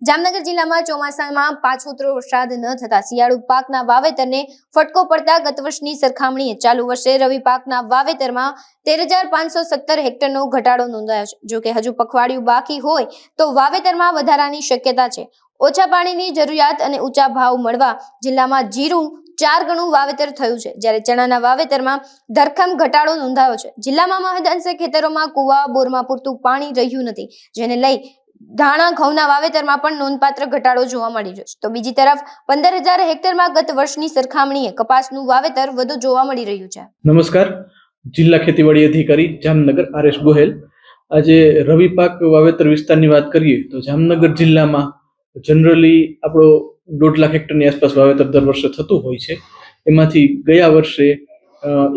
જામનગર જિલ્લામાં ચોમાસામાં પાછોતરો વરસાદ ન થતા શિયાળુ પાકના વાવેતરને ફટકો પડતા ગત વર્ષની સરખામણીએ ચાલુ વર્ષે રવિ પાકના વાવેતરમાં 13,517 હેક્ટરનો ઘટાડો નોંધાયો છે। જો કે હજુ પખવાડિયું બાકી હોય તો વાવેતરમાં વધારાની શક્યતા છે। ઓછા પાણીની જરૂરિયાત અને ઊંચા ભાવ મળવા જિલ્લામાં જીરું 4 ગણું વાવેતર થયું છે, જ્યારે ચણાના વાવેતરમાં ધરખમ ઘટાડો નોંધાયો છે। જિલ્લામાં મહદઅંશે ખેતરોમાં કુવા બોરમાં પૂરતું પાણી રહ્યું નથી, જેને લઈ ધાણા ઘઉંના વાવેતરમાં પણ નોંધપાત્ર ઘટાડો જોવા મળી રહ્યો છે। તો બીજી તરફ 15,000 હેક્ટરમાં ગત વર્ષની સરખામણીએ કપાસનું વાવેતર વધુ જોવા મળી રહ્યું છે। નમસ્કાર, જિલ્લા ખેતીવાડી અધિકારી જામનગર આર.એસ. ગોહેલ। આજે રવિ પાક વાવેતર વિસ્તારની વાત કરીએ તો જામનગર જિલ્લામાં જનરલી આપણો 1.5 લાખ હેક્ટરની આસપાસ વાવેતર દર વર્ષે થતું હોય છે। એમાંથી ગયા વર્ષે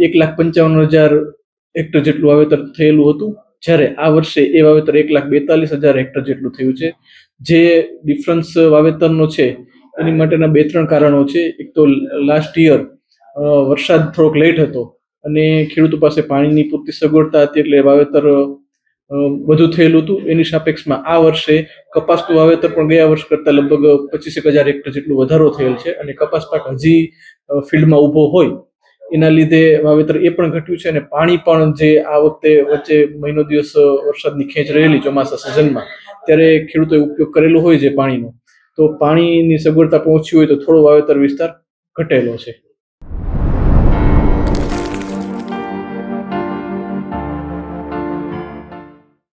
1,55,000 હેક્ટર જેટલું વાવેતર થયેલું હતું, જ્યારે આ વર્ષે એ વાવેતર 1,42,000 હેક્ટર જેટલું થયું છે। જે ડિફરન્સ વાવેતરનો છે એની માટેના 2-3 કારણો છે। એક તો લાસ્ટ યર વરસાદ થોડોક લેટ હતો અને ખેડૂતો પાસે પાણીની પૂરતી સગવડતા હતી, એટલે વાવેતર વધુ થયેલું હતું। એની સાપેક્ષમાં આ વર્ષે કપાસનું વાવેતર પણ ગયા વર્ષ કરતાં લગભગ 25,000 હેક્ટર જેટલું વધારો થયેલ છે અને કપાસ પાક હજી ફિલ્ડમાં ઊભો હોય એના લીધે વાવેતર એ પણ ઘટ્યું છે। અને પાણી પણ જે આ વખતે વચ્ચે મહિનો દિવસ વરસાદની ખેંચ રહેલી ચોમાસા સિઝનમાં, ત્યારે ખેડૂતોએ ઉપયોગ કરેલો હોય છે પાણીનો, તો પાણીની સગવડતા પહોંચી હોય તો થોડો વાવેતર વિસ્તાર ઘટેલો છે।